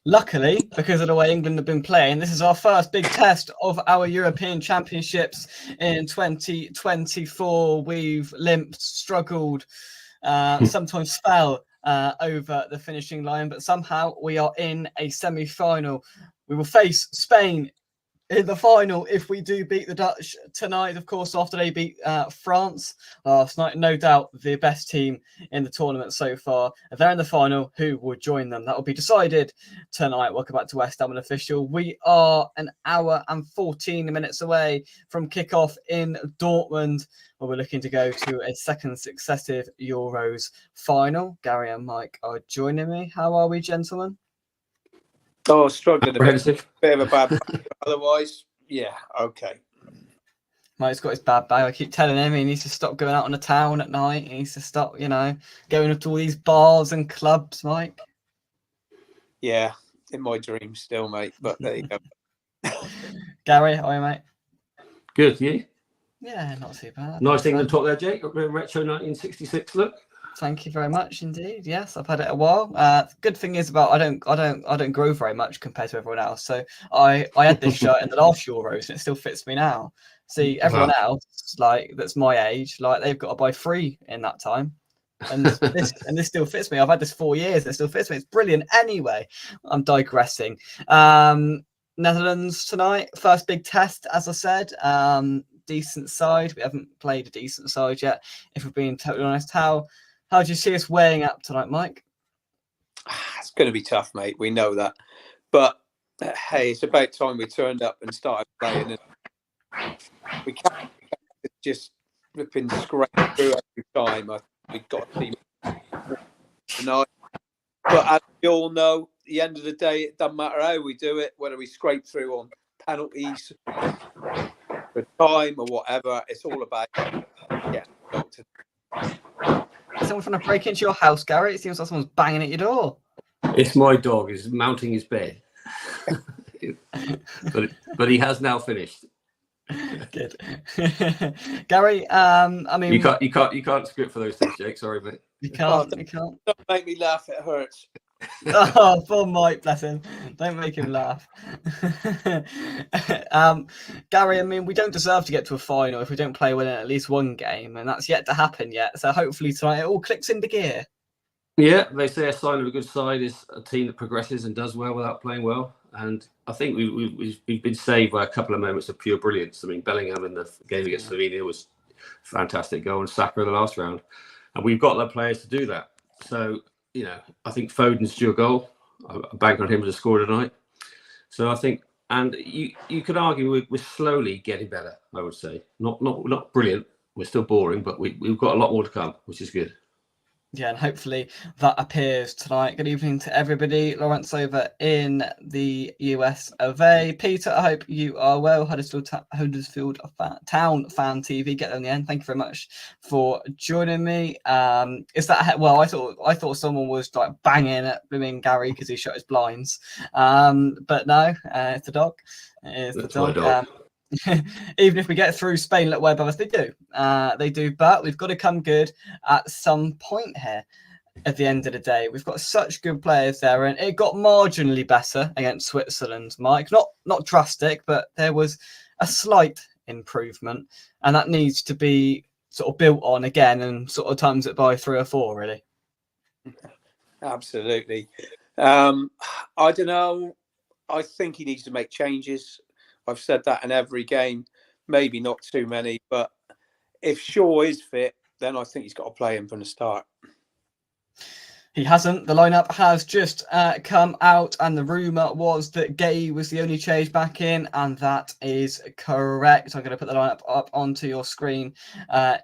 Luckily, because of the way England have been playing, this is our first big test of our European Championships in 2024. We've limped, struggled, sometimes fell over the finishing line, but somehow we are in a semi-final. We will face Spain in the final if we do beat the Dutch tonight, of course, after they beat France last night. No doubt the best team in the tournament so far. If they're in the final, who will join them? That will be decided tonight. Welcome back to West Ham Unofficial. We are an hour and 14 minutes away from kickoff in Dortmund, where we're looking to go to a second successive Euros final. Gary and Mike are joining me. How are we, gentlemen? Oh, struggling a bit of a bad back. Otherwise, yeah, okay. Mike's got his bad bag. I keep telling him he needs to stop going out on the town at night. He needs to stop, going to all these bars and clubs, Mike. Yeah, in my dreams still, mate. But there you go. Gary, how are you, mate? Good, you? Yeah, not too bad. Nice England top there, Jake. Retro 1966 look. Thank you very much indeed. Yes, I've had it a while. Good thing is about I don't grow very much compared to everyone else. So I had this shirt in the last Euros and it still fits me now. See, everyone else that's my age, they've got to buy 3 in that time. And this still fits me. I've had this 4 years, it still fits me. It's brilliant. Anyway, I'm digressing. Netherlands tonight, first big test, as I said. Decent side. We haven't played a decent side yet, if we're being totally honest. How do you see us weighing up tonight, Mike? It's going to be tough, mate. We know that. But, hey, it's about time we turned up and started playing. And we can't just ripping scrape through every time. We've got a team tonight. But as we all know, at the end of the day, it doesn't matter how we do it, whether we scrape through on penalties, for time or whatever. It's all about, Someone trying to break into your house, Gary? It seems like someone's banging at your door. It's my dog. He's mounting his bed. but he has now finished. Good. Gary, I mean... You can't script for those things, Jake. Sorry, mate. You can't. Don't make me laugh. It hurts. Oh, poor Mike, bless him. Don't make him laugh. Gary, I mean, we don't deserve to get to a final if we don't play well in at least one game, and that's yet to happen yet. So hopefully tonight it all clicks into gear. Yeah, they say a sign of a good side is a team that progresses and does well without playing well. And I think we've been saved by a couple of moments of pure brilliance. I mean, Bellingham in the game against Slovenia was a fantastic goal, and Saka in the last round. And we've got the players to do that. So, I think Foden's due a goal. I bank on him to score tonight. So I think, and you could argue we're slowly getting better, I would say. Not brilliant. We're still boring, but we've got a lot more to come, which is good. Yeah, and hopefully that appears tonight. Good evening to everybody. Lawrence over in the US of A. Peter, I hope you are well. Huddersfield Town Fan TV. Get there in the end. Thank you very much for joining me. Is that I thought someone was banging at blooming Gary because he shut his blinds. But no, it's the dog. It's the dog. Even if we get through Spain, look where others they do, but we've got to come good at some point here. At the end of the day, we've got such good players there, and it got marginally better against Switzerland, Mike. Not drastic, but there was a slight improvement, and that needs to be sort of built on again and sort of times it by 3 or 4, really. Absolutely. I don't know. I think he needs to make changes. I've said that in every game, maybe not too many, but if Shaw is fit, then I think he's got to play him from the start. He hasn't. The lineup has just come out, and the rumour was that Gay was the only change back in, and that is correct. I'm going to put the lineup up onto your screen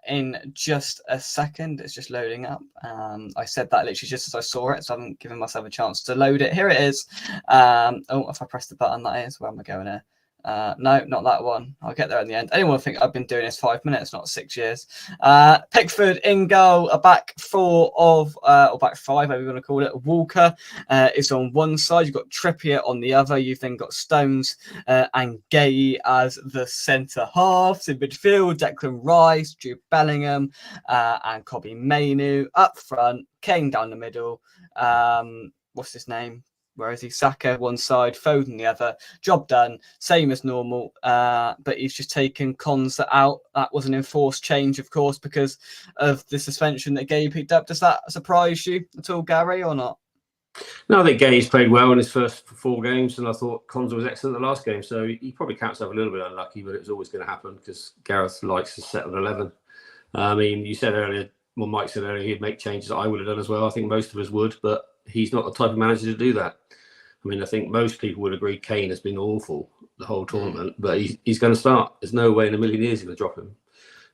in just a second. It's just loading up. I said that literally just as I saw it, so I haven't given myself a chance to load it. Here it is. If I press the button, that is. Where am I going here? No, not that one. I'll get there in the end. Anyone would think I've been doing this 5 minutes, not 6 years. Pickford in goal, a back 4 of, or back 5, whatever you want to call it. Walker is on one side. You've got Trippier on the other. You've then got Stones and Gay as the centre halves. In midfield, Declan Rice, Jude Bellingham, and Kobbie Mainoo. Up front, Kane down the middle. What's his name? Whereas he's Saka one side, Foden the other. Job done, same as normal. But he's just taken Konsa out. That was an enforced change, of course, because of the suspension that Gay picked up. Does that surprise you at all, Gary, or not? No, I think Gay's played well in his first 4 games, and I thought Konsa was excellent the last game. So he probably counts himself a little bit unlucky, but it was always going to happen because Gareth likes to set on 11. I mean, you said earlier, well, Mike said earlier he'd make changes. I would have done as well. I think most of us would, but he's not the type of manager to do that. I mean, I think most people would agree Kane has been awful the whole tournament, but he's going to start. There's no way in a million years he's going to drop him.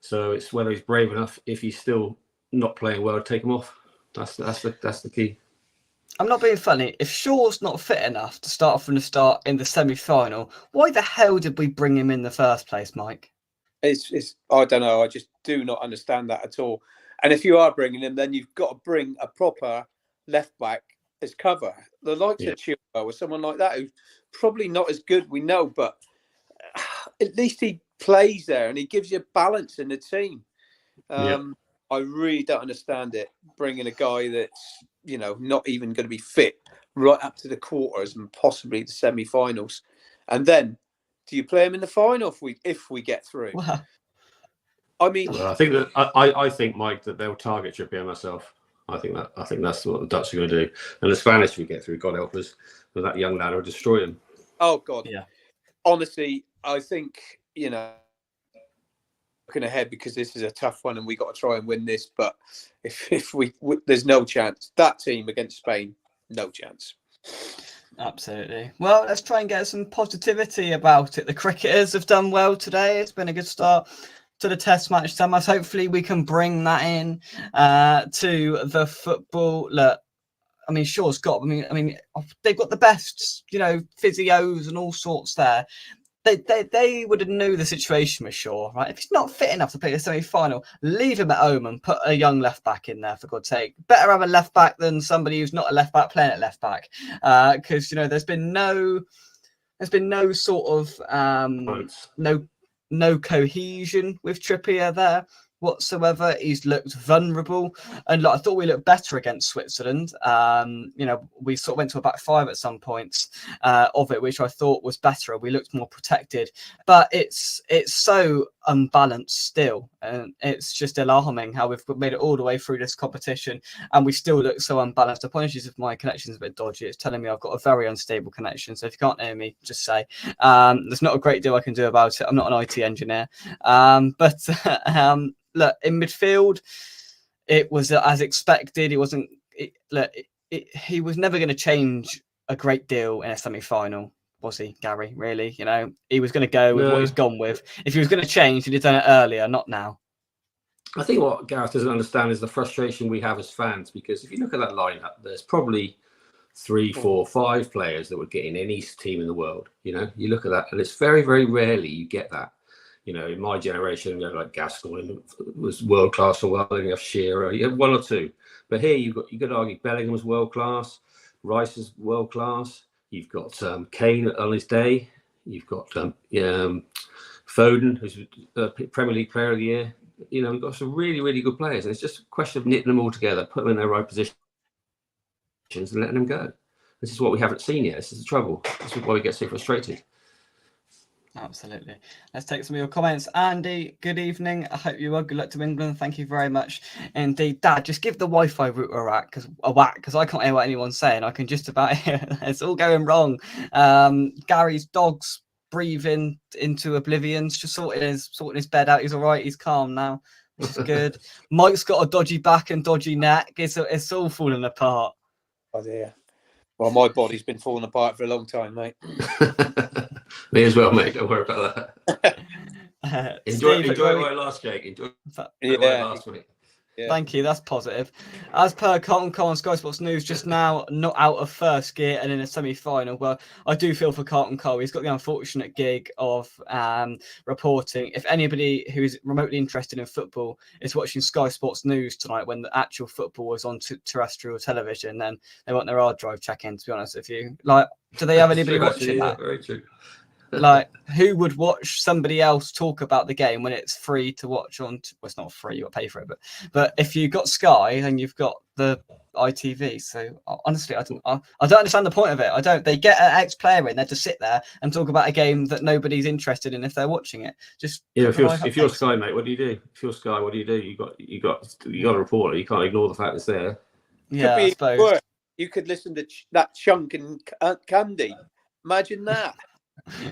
So it's whether he's brave enough, if he's still not playing well, to take him off. That's the key. I'm not being funny. If Shaw's not fit enough to start from the start in the semi-final, why the hell did we bring him in the first place, Mike? It's I don't know. I just do not understand that at all. And if you are bringing him, then you've got to bring a proper left back as cover. The likes of Chilwell or someone like that, who's probably not as good, we know, but at least he plays there and he gives you balance in the team. I really don't understand it, bringing a guy that's, you know, not even going to be fit right up to the quarters and possibly the semi-finals. And then, do you play him in the final if we get through? Wow. I mean, well, I think, Mike, that they'll target Trippier myself. I think that's what the Dutch are going to do. And the Spanish we get through, God help us, but that young lad will destroy him. Oh God, yeah. Honestly, I think, you know, looking ahead, because this is a tough one and we got to try and win this. But if we there's no chance. That team against Spain, no chance. Absolutely. Well, let's try and get some positivity about it. The cricketers have done well today. It's been a good start to the test match, Thomas. Hopefully we can bring that in to the football. Look, I mean, Shaw's got, I mean, they've got the best, you know, physios and all sorts there. They would have knew the situation with Shaw, right? If he's not fit enough to play a semi-final, leave him at home and put a young left back in there, for God's sake. Better have a left back than somebody who's not a left back playing at left back, because you know there's been no sort of no cohesion with Trippier there whatsoever. He's looked vulnerable, and I thought we looked better against Switzerland. You know, we sort of went to a back 5 at some points of it, which I thought was better. We looked more protected, but it's so unbalanced still, and it's just alarming how we've made it all the way through this competition and we still look so unbalanced. Apologies if my connection's a bit dodgy. It's telling me I've got a very unstable connection, so if you can't hear me, just say. There's not a great deal I can do about it. I'm not an IT engineer, but look, in midfield, it was as expected. He wasn't. He was never going to change a great deal in a semi-final, was he, Gary? Really, you know, he was going to go with what he's gone with. If he was going to change, he'd have done it earlier, not now. I think what Gareth doesn't understand is the frustration we have as fans, because if you look at that lineup, there's probably 3, 4, 5 players that would get in any team in the world. You know, you look at that, and it's very, very rarely you get that. You know, in my generation, you know, like Gascoigne was world class for a while. Then you have Shearer, you have 1 or 2. But here you could argue Bellingham was world class, Rice is world class. You've got Kane on his day. You've got Foden, who's Premier League Player of the Year. You know, we've got some really, really good players, and it's just a question of knitting them all together, putting them in their right positions, and letting them go. This is what we haven't seen yet. This is the trouble. This is why we get so frustrated. Absolutely. Let's take some of your comments. Andy, good evening. I hope you are. Good luck to England. Thank you very much indeed. Dad, just give the Wi-Fi router a whack, because I can't hear what anyone's saying. I can just about hear it's all going wrong. Gary's dog's breathing into oblivion. Just sorting his bed out. He's all right. He's calm now, which is good. Mike's got a dodgy back and dodgy neck. It's all falling apart. Oh dear. Well, my body's been falling apart for a long time, mate. Me as well, mate. Don't worry about that. Enjoy my last, Jake. Enjoy my last, mate. Yeah. Thank you. That's positive. As per Carlton Cole on Sky Sports News, just now not out of first gear and in a semi-final. Well, I do feel for Carlton Cole. He's got the unfortunate gig of reporting. If anybody who is remotely interested in football is watching Sky Sports News tonight when the actual football was on terrestrial television, then they want their hard drive check-in, to be honest with you. Like, do they have anybody watching that? Very true. Like, who would watch somebody else talk about the game when it's free to watch on? Well, it's not free; you got to pay for it. But if you've got Sky and you've got the ITV, so honestly, I don't understand the point of it. I don't. They get an ex-player in there to sit there and talk about a game that nobody's interested in if they're watching it. Just if you're Sky, mate, what do you do? If you're Sky, what do? You got a reporter. You can't ignore the fact it's there. Yeah, I suppose. You could listen to that Chunk and Candy. Imagine that.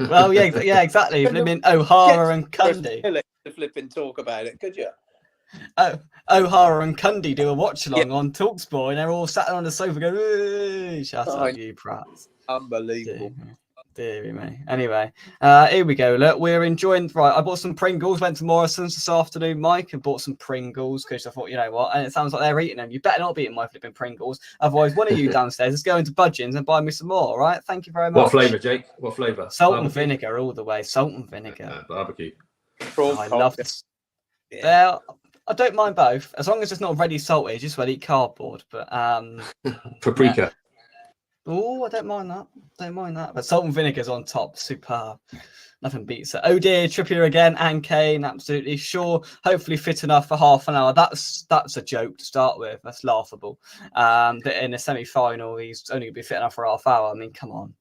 Well, yeah, exactly. Flipping O'Hara and Cundy. To flip and talk about it, could you? Oh, O'Hara and Cundy do a watch along on Talksport, and they're all sat on the sofa going, "Shut up, you prats!" Unbelievable. Deary me. Anyway, here we go. Look, we're enjoying. Right, I bought some Pringles. Went to Morrison's this afternoon, Mike, and bought some Pringles because I thought, you know what? And it sounds like they're eating them. You better not be eating my flipping Pringles. Otherwise, one of you downstairs is going to Budgeons and buy me some more. All right? Thank you very much. What flavour, Jake? What flavour? Salt and vinegar all the way. Salt and vinegar. Barbecue. I love this. Yeah. I don't mind both as long as it's not already salty. Just well eat cardboard, but paprika. Yeah. Oh, I don't mind that. But salt and vinegar's on top. Superb. Nothing beats it. Oh dear, Trippier again and Kane. Absolutely sure. Hopefully fit enough for half an hour. That's a joke to start with. That's laughable. That in the semi-final, he's only going to be fit enough for half hour. I mean, come on.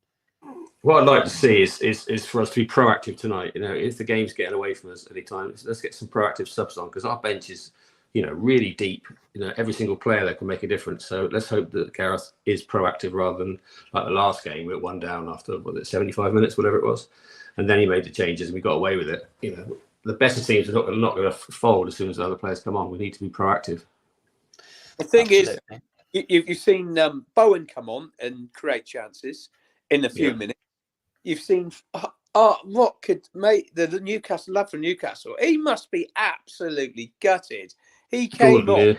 What I'd like to see is for us to be proactive tonight. You know, if the game's getting away from us any time, let's get some proactive subs on because our bench is, you know, really deep. You know, every single player there can make a difference. So let's hope that Gareth is proactive rather than like the last game. We were 1 down after 75 minutes, whatever it was, and then he made the changes and we got away with it. You know, the best teams are not going to fold as soon as the other players come on. We need to be proactive. The thing is, you've seen Bowen come on and create chances in a few minutes. You've seen what could make the Newcastle lad from Newcastle. He must be absolutely gutted. He came on.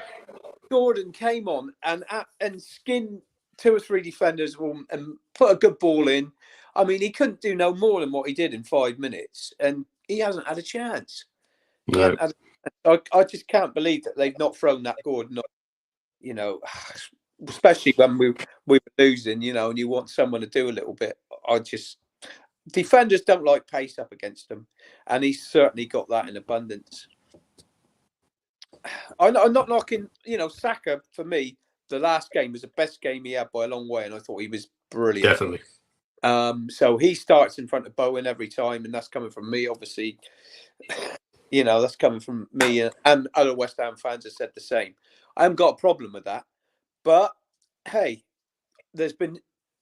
Gordon came on and skinned 2 or 3 defenders and put a good ball in. I mean, he couldn't do no more than what he did in 5 minutes, and he hasn't had a chance. No. I just can't believe that they've not thrown that Gordon on. You know, especially when we were losing. You know, and you want someone to do a little bit. Defenders don't like pace up against them, and he's certainly got that in abundance. I'm not knocking, you know, Saka. For me, the last game was the best game he had by a long way, and I thought he was brilliant. Definitely. So he starts in front of Bowen every time, and that's coming from me, obviously. You know, that's coming from me, and other West Ham fans have said the same. I haven't got a problem with that, but hey, there's been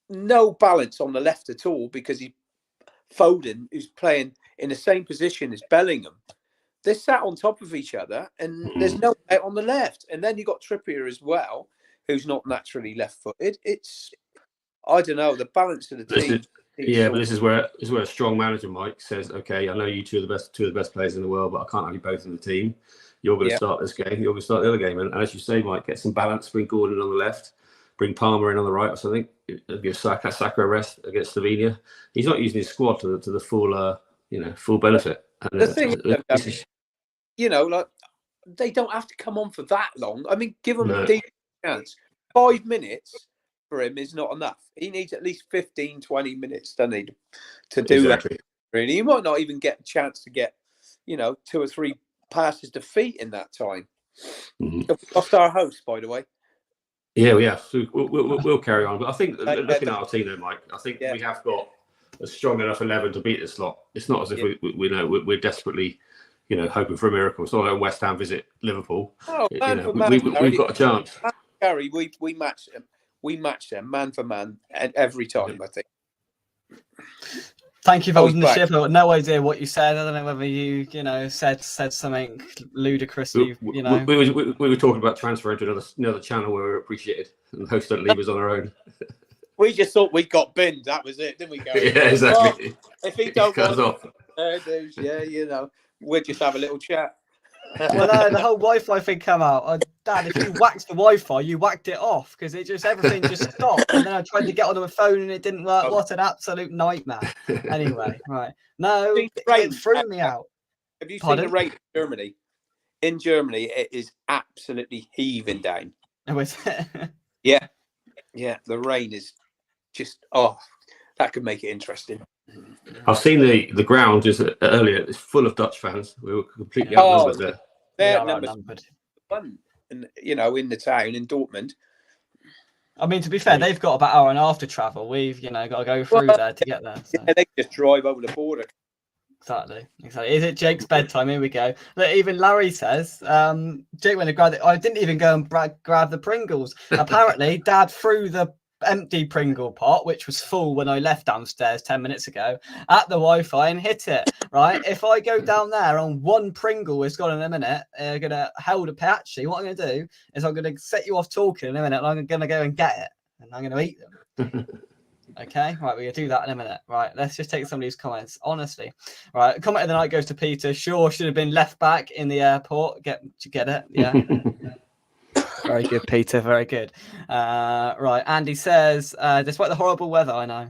no balance on the left at all because Foden, who's playing in the same position as Bellingham, they're sat on top of each other, and there's no out on the left. And then you got Trippier as well, who's not naturally left-footed. I don't know, the balance of the team. But this is where a strong manager, Mike, says, "Okay, I know you two are the best players in the world, but I can't have you both in the team. You're going to start this game. You're going to start the other game." And as you say, Mike, get some balance. Bring Gordon on the left. Bring Palmer in on the right or something. Give Saka a rest against Slovenia. He's not using his squad to the full, full benefit. And, the thing is, you know, like they don't have to come on for that long. I mean, give them a decent chance. 5 minutes for him is not enough. He needs at least 15, 20 minutes, doesn't he, to do that. Really, he might not even get a chance to get, you know, 2 or 3 passes to feet in that time. We lost our host, by the way. Yeah, we have. So we'll carry on. But I think looking at our team, though, Mike, I think we have got a strong enough 11 to beat this lot. It's not as if we know we're desperately, you know, hoping for a miracle. It's not like West Ham visit Liverpool. Oh, we've got a chance. Gary, we match them. We match them man for man every time. I think. Thank you for holding the ship. I've got no idea what you said. I don't know whether you said something ludicrously. We were talking about transferring to another channel where we're appreciated, and the host don't leave us on our own. We just thought we got binned. That was it, didn't we, Gary? Yeah, exactly. If he don't want, you know, we'll just have a little chat. Well, no, the whole Wi-Fi thing came out. Dad, if you whacked the Wi-Fi, you whacked it off because everything just stopped. And then I tried to get onto my phone and it didn't work. What an absolute nightmare. Anyway, right. No, it threw me out. Have you seen the rate in Germany? In Germany, it is absolutely heaving down. Oh, is it? Yeah. The rain is just, that could make it interesting. I've seen the ground just earlier. It's full of Dutch fans. We were completely outnumbered there. Their We are numbers outnumbered. fun, and in the town in Dortmund. I mean, to be fair, they've got about an hour and a half to travel. We've, got to go through there to get there. So. Yeah, they just drive over the border. Exactly. Is it Jake's bedtime? Here we go. Look, even Larry says, Jake went to grab it. I didn't even go and grab the Pringles. Apparently, Dad threw the empty Pringle pot, which was full when I left downstairs 10 minutes ago, at the Wi-Fi and hit it. Right? If I go down there on one Pringle, it's gone in a minute. I'm gonna hold a patchy. What I'm gonna do is I'm gonna set you off talking in a minute, and I'm gonna go and get it, and I'm gonna eat them. Okay, right, we're gonna do that in a minute. Right, let's just take some of these comments. Honestly, right, comment of the night goes to Peter. Sure, should have been left back in the airport. Get it? Yeah. Very good, Peter. Very good. Right, Andy says, despite the horrible weather, I know,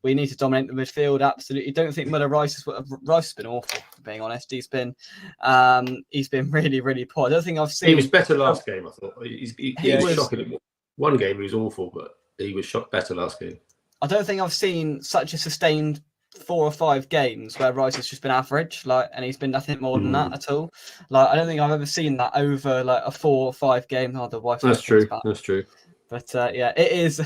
we need to dominate the midfield. Absolutely, don't think Rice has been awful. For being honest, he's been really, really poor. I don't think I've seen. He was better last game. I thought he was shocking. One game he was awful, but he was better last game. I don't think I've seen such a sustained 4 or 5 games where Rice has just been average, and he's been nothing more than that at all. I don't think I've ever seen that over a 4 or 5 game. Oh, the Wi-Fi. That's true. That's true. But yeah, it is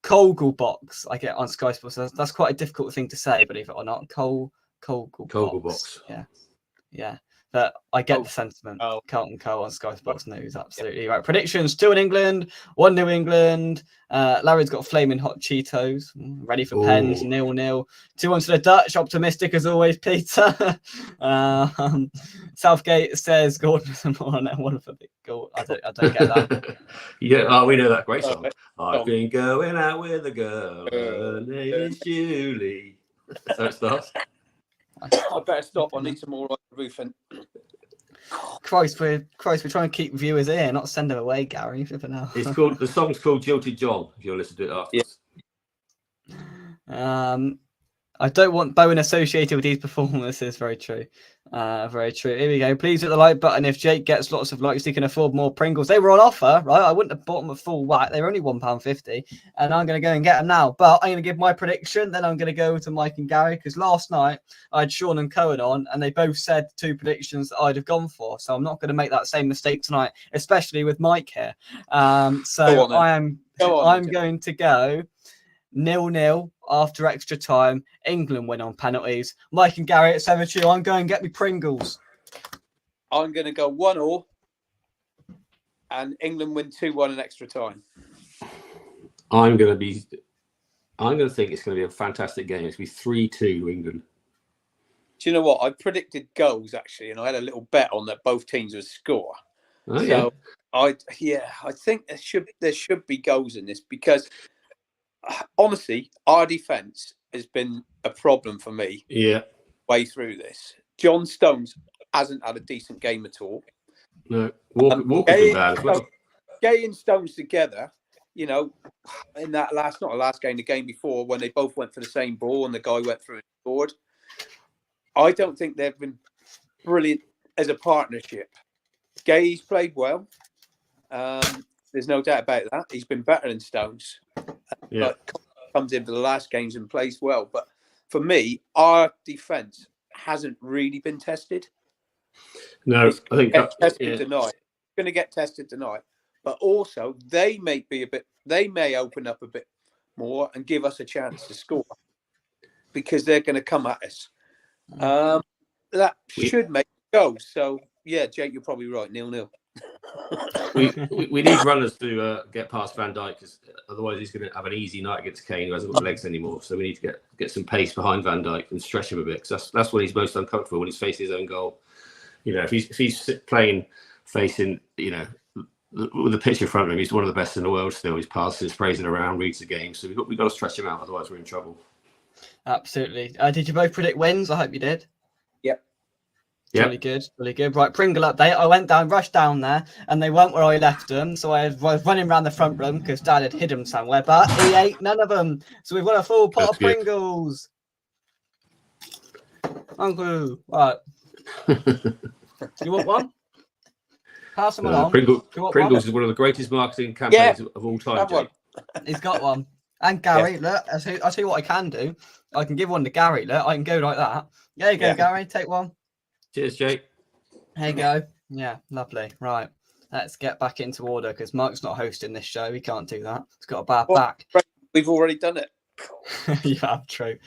Kogelbox. I get on Sky Sports. That's quite a difficult thing to say, believe it or not. Kogelbox. Yeah. But I get the sentiment. Carlton Cole on Sky Sports News, absolutely right. Predictions: 2-1 England, 1 New England. Larry's got flaming hot Cheetos ready for pens. 0-0. 2-1 to the Dutch. Optimistic as always, Peter. Southgate says Gordon is more on that one for the goal. I don't get that. Yeah, we know that great song. I've been going out with a girl. Her name is Julie. So it starts. I better stop. I need some more on the roof. And Christ, we're trying to keep viewers here, not send them away, Gary. The song's called Jilted John. If you'll listen to it afterwards. Yeah. I don't want Bowen associated with these performances. Very true. Very true. Here we go. Please hit the like button. If Jake gets lots of likes, he can afford more Pringles. They were on offer, right? I wouldn't have bought them at full whack. They were only £1.50, and I'm going to go and get them now. But I'm going to give my prediction. Then I'm going to go to Mike and Gary, because last night I had Sean and Cohen on, and they both said 2 predictions that I'd have gone for. So I'm not going to make that same mistake tonight, especially with Mike here. So I'm going to go 0-0 after extra time. England win on penalties. Mike and Gary at 7-2. I'm going to get me Pringles. I'm going to go 1-0 and England win 2-1 in extra time. I'm going to think it's going to be a fantastic game. It's going to be 3-2 England. Do you know what? I predicted goals actually, and I had a little bet on that both teams would score. Oh, so I think there should be goals in this, because honestly, our defence has been a problem for me. Yeah, way through this. John Stones hasn't had a decent game at all. No, Walker's been bad as well. Gay and Stones together, in that the game before, when they both went for the same ball and the guy went through and scored. I don't think they've been brilliant as a partnership. Gay's played well. There's no doubt about that. He's been better than Stones. Yeah. But comes in for the last games and plays well. But for me, our defence hasn't really been tested. No, I think tested tonight. It's going to get tested tonight. But also, they may open up a bit more and give us a chance to score, because they're going to come at us. That should make it go. So yeah, Jake, you're probably right. 0-0. we need runners to get past Van Dijk, because otherwise he's going to have an easy night against Kane, who hasn't got legs anymore. So we need to get some pace behind Van Dijk and stretch him a bit, because that's when he's most uncomfortable, when he's facing his own goal. If he's playing facing with the pitch in front of him, he's one of the best in the world still. He's passing, phrasing around, reads the game. So we've got to stretch him out, otherwise we're in trouble. Absolutely. Did you both predict wins? I hope you did. Yep. Really good, really good. Right, Pringle update. I rushed down there, and they weren't where I left them. So I was running around the front room because Dad had hid them somewhere, but he ate none of them. So we've got a full pot of Pringles. Uncle, right. You want one? Pass them along. Pringles is one of the greatest marketing campaigns of all time, Jake. He's got one. And Gary, look, I'll tell you what I can do. I can give one to Gary. Look, I can go like that. There you go, Yeah. Gary. Take one. Cheers, Jake. There you go. Yeah, lovely. Right. Let's get back into order because Mike's not hosting this show. He can't do that. He's got a bad Well, back. We've already done it. You have, true.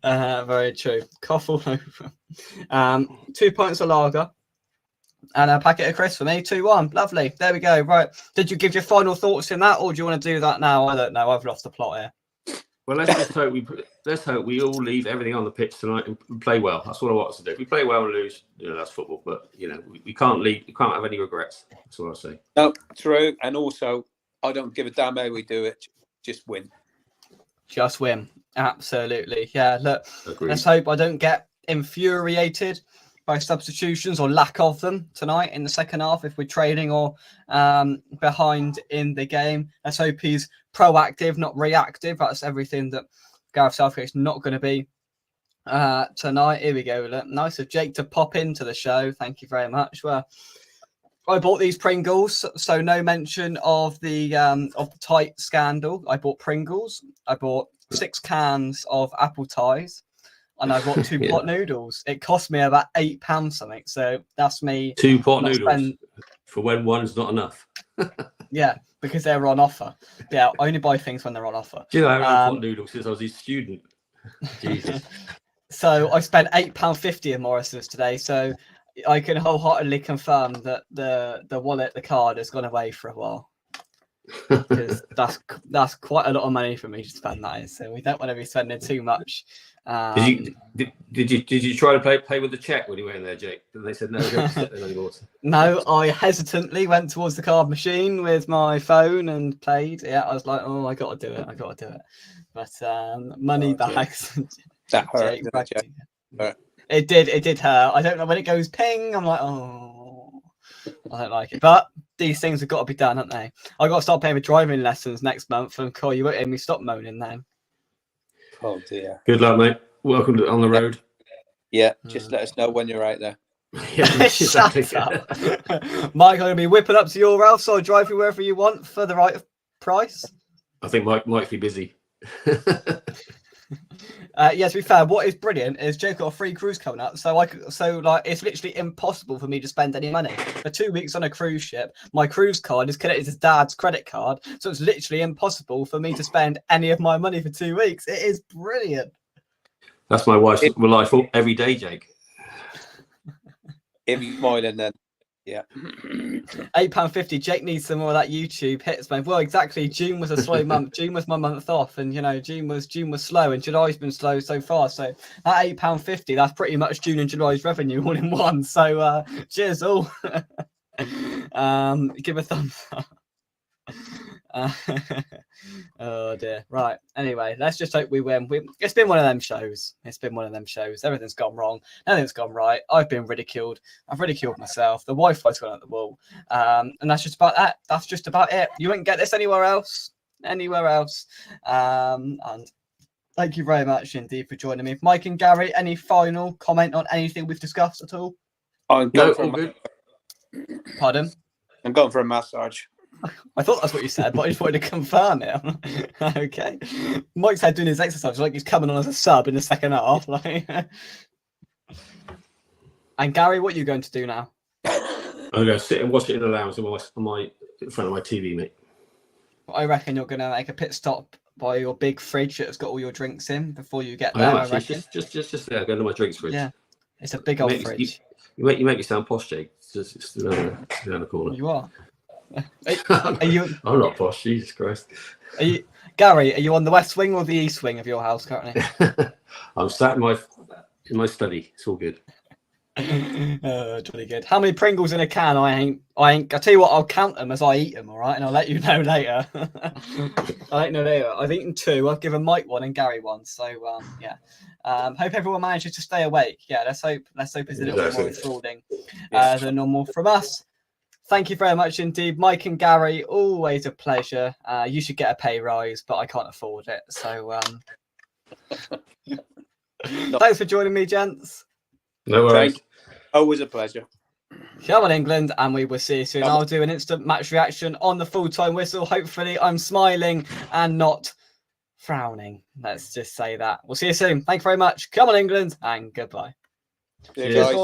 Very true. Cough all over. 2 points of lager. And a packet of crisps for me, 2-1. Lovely. There we go. Right. Did you give your final thoughts in that, or do you want to do that now? I don't know. I've lost the plot here. Well, let's hope we all leave everything on the pitch tonight and play well. That's what I want us to do. If we play well and lose, that's football. But we can't leave. We can't have any regrets. That's what I say. No, true. And also, I don't give a damn how we do it. Just win. Just win. Absolutely. Yeah. Look, Agreed. let's hope I don't get infuriated by substitutions or lack of them tonight in the second half if we're trailing or behind in the game. Let's hope he's proactive, not reactive. That's everything that Gareth Southgate's not going to be tonight. Here we go. Look, nice of Jake to pop into the show. Thank you very much. Well, I bought these Pringles, so no mention of the tight scandal. I bought Pringles. I bought 6 cans of apple ties. And I bought 2 pot noodles. It cost me about £8 something. So that's me. 2 pot noodles for when one's not enough. Yeah, because they were on offer. Yeah, I only buy things when they're on offer. Do you know, I haven't had pot noodles since I was a student. Jesus. So I spent £8.50 in Morrison's today. So I can wholeheartedly confirm that the wallet, the card, has gone away for a while. Because that's quite a lot of money for me to spend that in. So we don't want to be spending too much. Did you try to pay with the check when you went in there, Jake? And they said no, don't sit there anymore. No, I hesitantly went towards the card machine with my phone and paid. Yeah, I was like, oh, I got to do it. But money bags. That hurt. It did hurt. I don't know when it goes ping. I'm like, oh, I don't like it. But these things have got to be done, haven't they? I got to start paying for driving lessons next month, and Cole, you won't hear me stop moaning then. Oh dear. Good luck, mate. Welcome to On the Road. Yeah, just let us know when you're out there. Yeah, Shut up. Mike, I'm going to be whipping up to your house, so I'll drive you wherever you want for the right price. I think Mike might be busy. Yeah, to be fair, what is brilliant is Jake got a free cruise coming up, so it's literally impossible for me to spend any money. For 2 weeks on a cruise ship, my cruise card is connected to Dad's credit card, so it's literally impossible for me to spend any of my money for 2 weeks. It is brilliant. That's my wife's life every day, Jake. If you're smiling, then yeah. £8.50. Jake needs some more of that YouTube hits, man. Well, exactly. June was a slow month. June was my month off, and June was slow, and July's been slow so far. So that £8.50, that's pretty much June and July's revenue all in one. So cheers all. Give a thumbs up. Oh dear. Right. Anyway, let's just hope we win. It's been one of them shows. Everything's gone wrong. Nothing's gone right. I've been ridiculed. I've ridiculed myself. The Wi-Fi's gone out the wall. And that's just about that. That's just about it. You won't get this anywhere else. And thank you very much indeed for joining me. Mike and Gary, any final comment on anything we've discussed at all? I'm going for good. Pardon? I'm going for a massage. I thought that's what you said, but I just wanted to confirm it. Okay. Mike's had doing his exercise like he's coming on as a sub in the second half. And Gary, what are you going to do now? I'm going to sit and watch it in the lounge in front of my TV, mate. I reckon you're going to make a pit stop by your big fridge that's got all your drinks in before you get there. I reckon. Just there, go to my drinks fridge. Yeah, it's a big old fridge. You make me sound posh, Jake. It's just down the corner. You are. Are you? I'm not posh. Jesus Christ. Gary? Are you on the west wing or the east wing of your house currently? I'm sat in my study. It's all good. Jolly good. How many Pringles in a can? I ain't. I'll tell you what. I'll count them as I eat them. All right, and I'll let you know later. I've eaten 2. I've given Mike 1 and Gary 1. So yeah. Hope everyone manages to stay awake. Yeah. Let's hope it's a little bit more enthralling than normal from us. Thank you very much indeed, Mike and Gary. Always a pleasure. You should get a pay rise, but I can't afford it. So thanks for joining me, gents. No worries. Always a pleasure. Come on, England, and we will see you soon. I'll do an instant match reaction on the full-time whistle. Hopefully, I'm smiling and not frowning. Let's just say that. We'll see you soon. Thank you very much. Come on, England, and goodbye. Yeah, Cheers. guys.